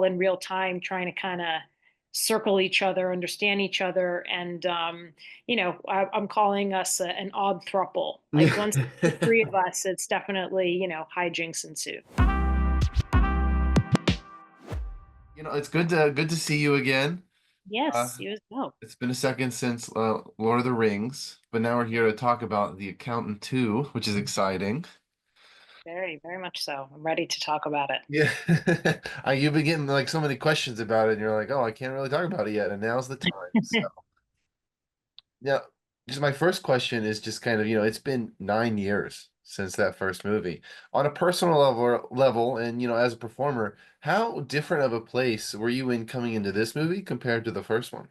all in real time, trying to kind of circle each other, understand each other. And, I'm calling us an odd thruple. Like once the three of us, it's definitely, hijinks ensue. It's good to see you again. Uh, Yes, you as well. it's been a second since Lord of the Rings, but now we're here to talk about The Accountant 2, which is exciting. Very, very much so. I'm ready to talk about it. Yeah. You've been getting like so many questions about it, and you're like, oh, I can't really talk about it yet, and now's the time. So, yeah, just my first question is just kind of, it's been 9 years since that first movie. On a personal level, and as a performer, how different of a place were you in coming into this movie compared to the first one?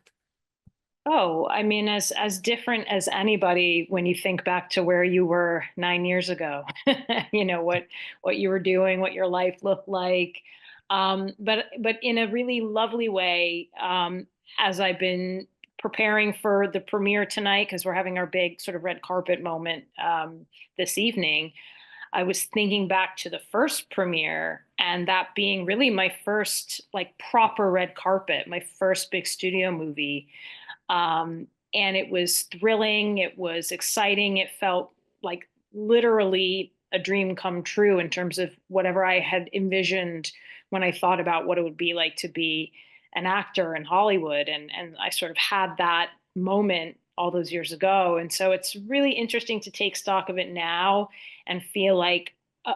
Oh, I mean, as different as anybody when you think back to where you were 9 years ago, what you were doing, what your life looked like. But in a really lovely way, as I've been preparing for the premiere tonight, because we're having our big sort of red carpet moment this evening, I was thinking back to the first premiere and that being really my first like proper red carpet, my first big studio movie. And it was thrilling. It was exciting. It felt like literally a dream come true in terms of whatever I had envisioned when I thought about what it would be like to be an actor in Hollywood. And I sort of had that moment all those years ago. And so it's really interesting to take stock of it now and feel like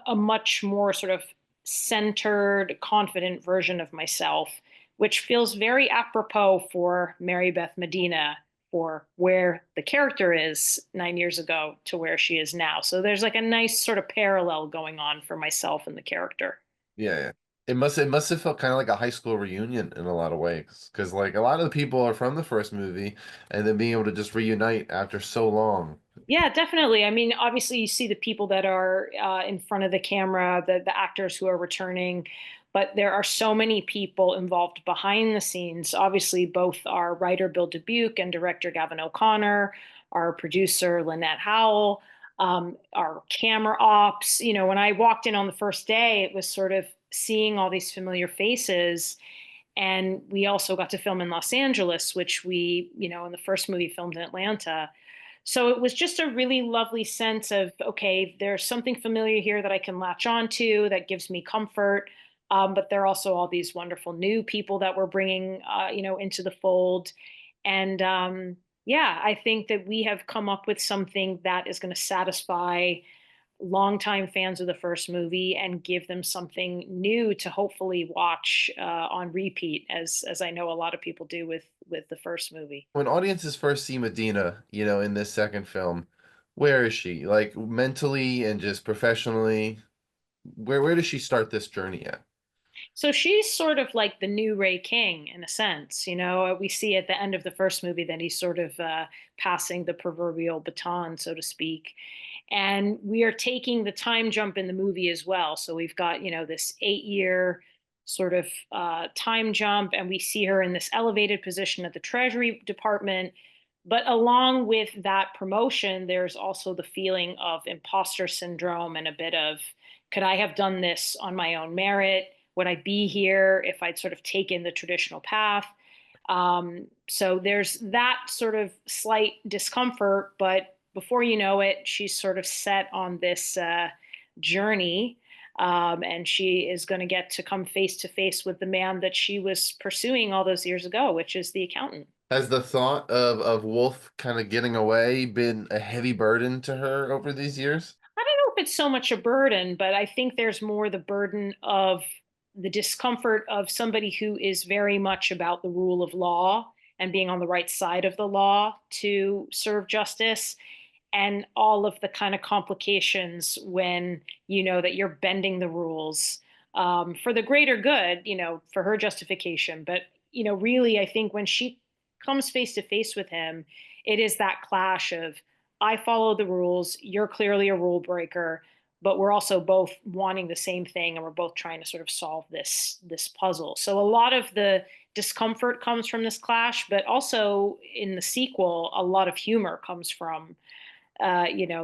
a much more sort of centered, confident version of myself, which feels very apropos for Mary Beth Medina, for where the character is 9 years ago to where she is now. So there's like a nice sort of parallel going on for myself and the character. Yeah, yeah. It must have felt kind of like a high school reunion in a lot of ways, because like a lot of the people are from the first movie, and then being able to just reunite after so long. Yeah, definitely. I mean, obviously, you see the people that are in front of the camera, the actors who are returning, but there are so many people involved behind the scenes. Obviously, both our writer Bill Dubuque and director Gavin O'Connor, our producer Lynette Howell, our camera ops. When I walked in on the first day, it was sort of seeing all these familiar faces. And we also got to film in Los Angeles, which we, in the first movie filmed in Atlanta. So it was just a really lovely sense of, okay, there's something familiar here that I can latch onto that gives me comfort. But there are also all these wonderful new people that we're bringing, into the fold. And yeah, I think that we have come up with something that is going to satisfy longtime fans of the first movie and give them something new to hopefully watch on repeat, as I know a lot of people do with the first movie. When audiences first see Medina, in this second film, where is she? Like mentally and just professionally, where does she start this journey at? So she's sort of like the new Ray King in a sense. We see at the end of the first movie that he's sort of passing the proverbial baton, so to speak. And we are taking the time jump in the movie as well. So we've got, this 8 year sort of time jump, and we see her in this elevated position at the Treasury Department. But along with that promotion, there's also the feeling of imposter syndrome and a bit of, could I have done this on my own merit? Would I be here if I'd sort of taken the traditional path? So there's that sort of slight discomfort, but before you know it, she's sort of set on this journey. And she is going to get to come face to face with the man that she was pursuing all those years ago, which is the accountant. Has the thought of Wolf kind of getting away been a heavy burden to her over these years? I don't know if it's so much a burden, but I think there's more the burden of the discomfort of somebody who is very much about the rule of law and being on the right side of the law to serve justice, and all of the kind of complications when you know that you're bending the rules for the greater good, for her justification. But, really, I think when she comes face to face with him, it is that clash of, I follow the rules, you're clearly a rule breaker, but we're also both wanting the same thing and we're both trying to sort of solve this puzzle. So a lot of the discomfort comes from this clash, but also in the sequel, a lot of humor comes from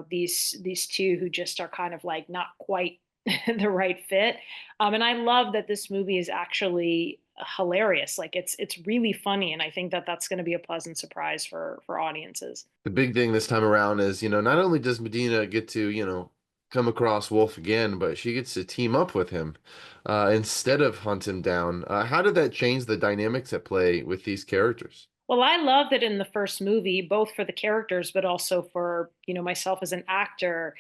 these two who just are kind of like not quite the right fit. And I love that this movie is actually hilarious. Like it's really funny, and I think that that's going to be a pleasant surprise for audiences. The big thing this time around is, not only does Medina get to, come across Wolf again, but she gets to team up with him instead of hunt him down. How did that change the dynamics at play with these characters? Well, I love that in the first movie, both for the characters, but also for, myself as an actor.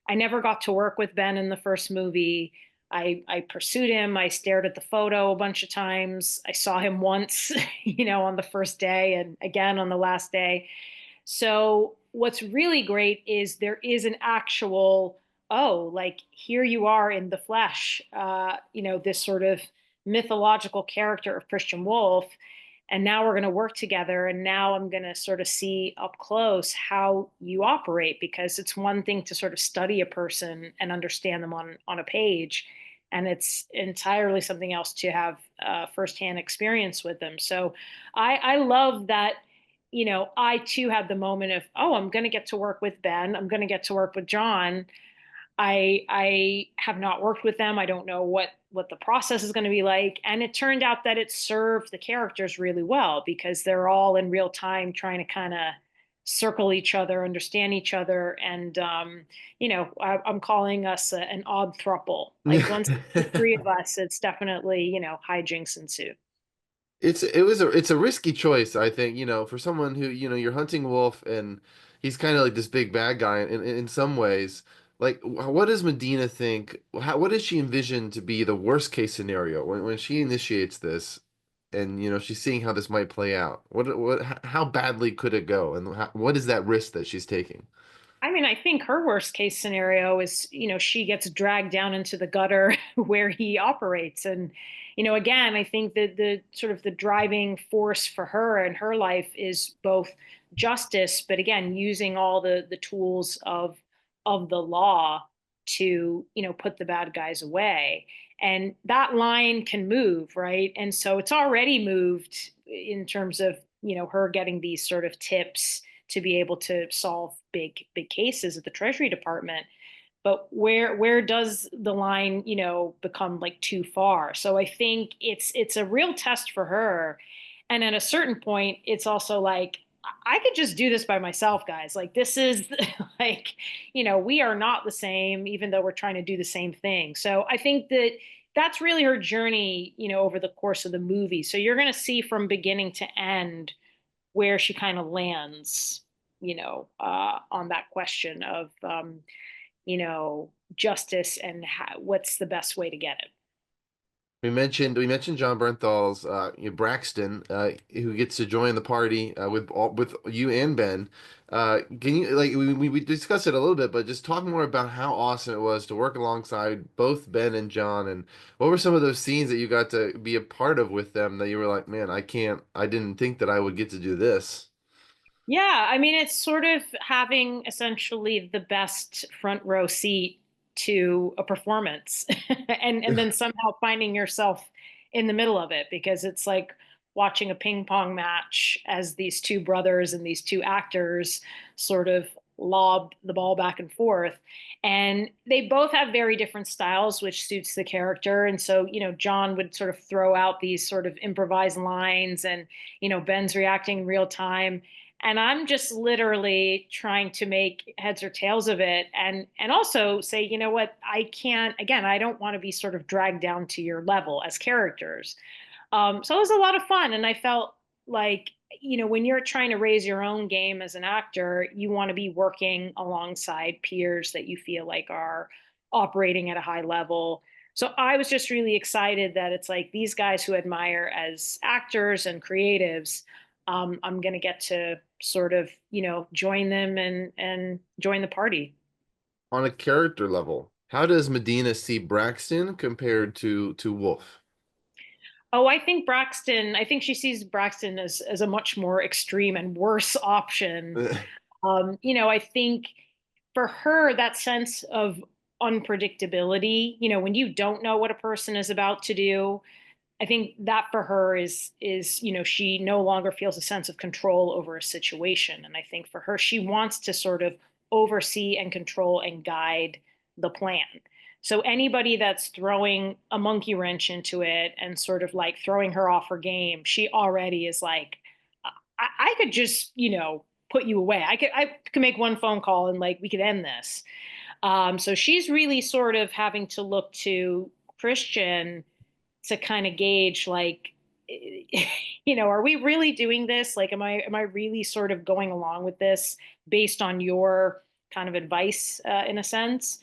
I never got to work with Ben in the first movie. I pursued him. I stared at the photo a bunch of times. I saw him once, on the first day and again on the last day. So what's really great is there is an actual, oh, like here you are in the flesh, this sort of mythological character of Christian Wolff. And now we're going to work together. And now I'm going to sort of see up close how you operate, because it's one thing to sort of study a person and understand them on a page. And it's entirely something else to have firsthand experience with them. So I love that, I too had the moment of, oh, I'm going to get to work with Ben. I'm going to get to work with John. I have not worked with them. I don't know what the process is going to be like. And it turned out that it served the characters really well, because they're all in real time trying to kind of circle each other, understand each other. And, I'm calling us an odd thruple. Like once the three of us, it's definitely, hijinks ensue. It's a risky choice, I think, for someone who, you're hunting Wolf and he's kind of like this big bad guy in some ways. Like, what does Medina think? What does she envision to be the worst case scenario when she initiates this and, she's seeing how this might play out? How badly could it go? And what is that risk that she's taking? I mean, I think her worst case scenario is, she gets dragged down into the gutter where he operates. And, again, I think that the sort of the driving force for her and her life is both justice, but again, using all the tools of the law to, put the bad guys away. And that line can move, right? And so it's already moved in terms of, her getting these sort of tips to be able to solve big cases at the Treasury Department. But where does the line, become like too far? So I think it's a real test for her. And at a certain point, it's also like, I could just do this by myself, guys. Like this is like, we are not the same, even though we're trying to do the same thing. So I think that that's really her journey, over the course of the movie. So you're going to see from beginning to end where she kind of lands, on that question of, justice and what's the best way to get it. We mentioned John Bernthal's Braxton, who gets to join the party with you and Ben. Can you like we discussed it a little bit, but just talk more about how awesome it was to work alongside both Ben and John, and what were some of those scenes that you got to be a part of with them that you were like, man, I didn't think that I would get to do this. Yeah, I mean, it's sort of having essentially the best front row seat to a performance and then somehow finding yourself in the middle of it, because it's like watching a ping pong match as these two brothers and these two actors sort of lob the ball back and forth. And they both have very different styles, which suits the character. And so, John would sort of throw out these sort of improvised lines, and, Ben's reacting in real time, and I'm just literally trying to make heads or tails of it, and also say, what, I can't, again, I don't want to be sort of dragged down to your level as characters. So it was a lot of fun, and I felt like, when you're trying to raise your own game as an actor, you want to be working alongside peers that you feel like are operating at a high level. So I was just really excited that it's like these guys who I admire as actors and creatives, I'm going to get to sort of, join them and join the party. On a character level, how does Medina see Braxton compared to Wolf? Oh, I think she sees Braxton as a much more extreme and worse option. I think for her, that sense of unpredictability, when you don't know what a person is about to do, I think that for her is, she no longer feels a sense of control over a situation. And I think for her, she wants to sort of oversee and control and guide the plan. So anybody that's throwing a monkey wrench into it and sort of like throwing her off her game, she already is like, I could just, put you away. I could make one phone call and like we could end this. So she's really sort of having to look to Christian to kind of gauge like, are we really doing this? Like, am I really sort of going along with this based on your kind of advice, in a sense?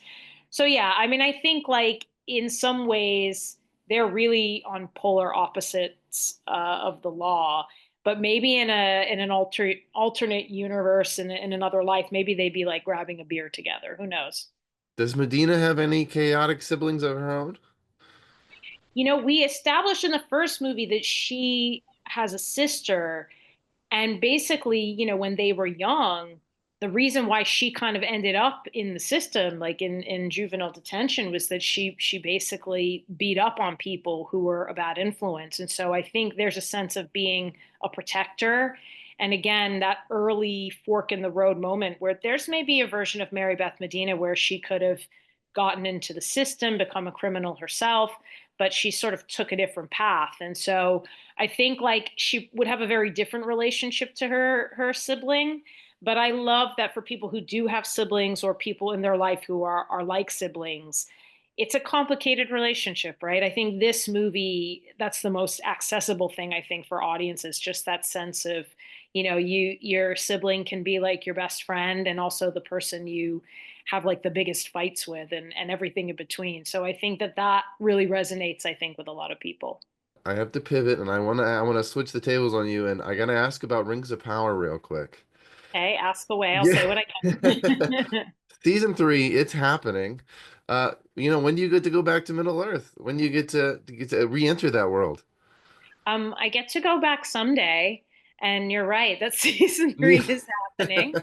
So yeah, I mean, I think like in some ways they're really on polar opposites, of the law. But maybe in an alternate universe in another life, maybe they'd be like grabbing a beer together. Who knows? Does Medina have any chaotic siblings of her own? We established in the first movie that she has a sister, and basically, when they were young, the reason why she kind of ended up in the system, like in juvenile detention, was that she basically beat up on people who were a bad influence. And so I think there's a sense of being a protector. And again, that early fork in the road moment where there's maybe a version of Mary Beth Medina where she could have gotten into the system, become a criminal herself, but she sort of took a different path. And so I think like she would have a very different relationship to her sibling. But I love that for people who do have siblings or people in their life who are like siblings, it's a complicated relationship, right? I think this movie, that's the most accessible thing I think for audiences, just that sense of, your sibling can be like your best friend and also the person you have like the biggest fights with and everything in between. So I think that really resonates, I think, with a lot of people. I have to pivot, and I wanna switch the tables on you, and I gotta ask about Rings of Power real quick. Okay, ask away. I'll Yeah. say what I can. Season 3, it's happening. When do you get to go back to Middle Earth? When do you get to re-enter that world? I get to go back someday, and you're right. That season three Yeah. is happening.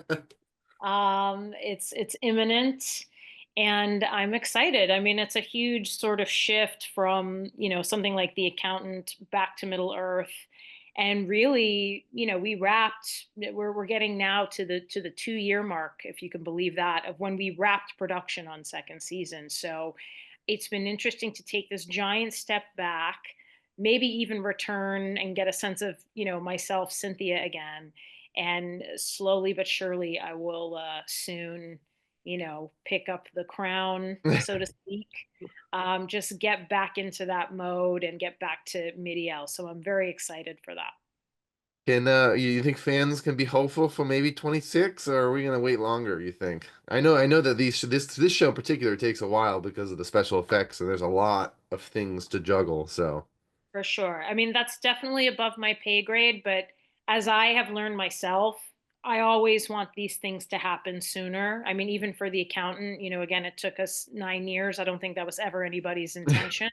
It's imminent, and I'm excited. I mean, it's a huge sort of shift from, something like The Accountant back to Middle Earth. And really, we wrapped, we're getting now to the 2 year mark, if you can believe that, of when we wrapped production on second season. So it's been interesting to take this giant step back, maybe even return and get a sense of, myself, Cynthia again. And slowly but surely, I will, soon, pick up the crown, so to speak. Just get back into that mode and get back to Midiel. So I'm very excited for that. Can you think fans can be hopeful for maybe 26, or are we gonna wait longer, you think? I know that this show in particular takes a while because of the special effects, and there's a lot of things to juggle, so. For sure. I mean, that's definitely above my pay grade, but as I have learned myself, I always want these things to happen sooner. I mean, even for The Accountant, again, it took us 9 years. I don't think that was ever anybody's intention.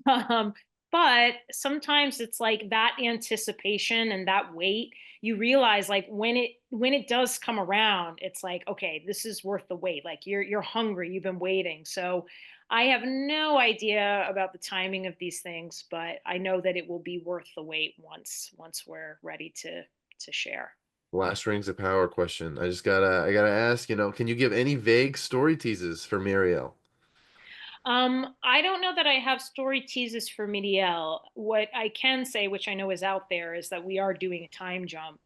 Um, but sometimes it's like that anticipation and that wait, you realize like when it does come around, it's like, okay, this is worth the wait. Like you're hungry, you've been waiting. So I have no idea about the timing of these things, but I know that it will be worth the wait once we're ready to share. Last Rings of Power question. I gotta ask, can you give any vague story teases for Muriel? I don't know that I have story teases for Midiel. What I can say, which I know is out there, is that we are doing a time jump.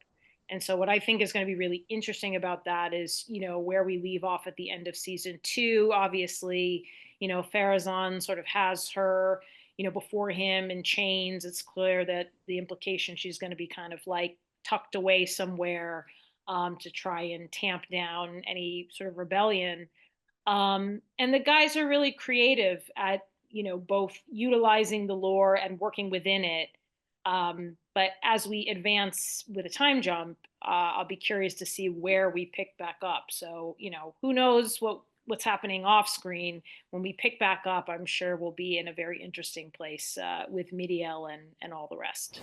And so what I think is going to be really interesting about that is, where we leave off at the end of season two. Obviously, Farazan sort of has her, before him in chains. It's clear that the implication she's going to be kind of like tucked away somewhere, to try and tamp down any sort of rebellion. And the guys are really creative at, both utilizing the lore and working within it. But as we advance with a time jump, I'll be curious to see where we pick back up. So, who knows what's happening off screen when we pick back up. I'm sure we'll be in a very interesting place, with Midiel and all the rest.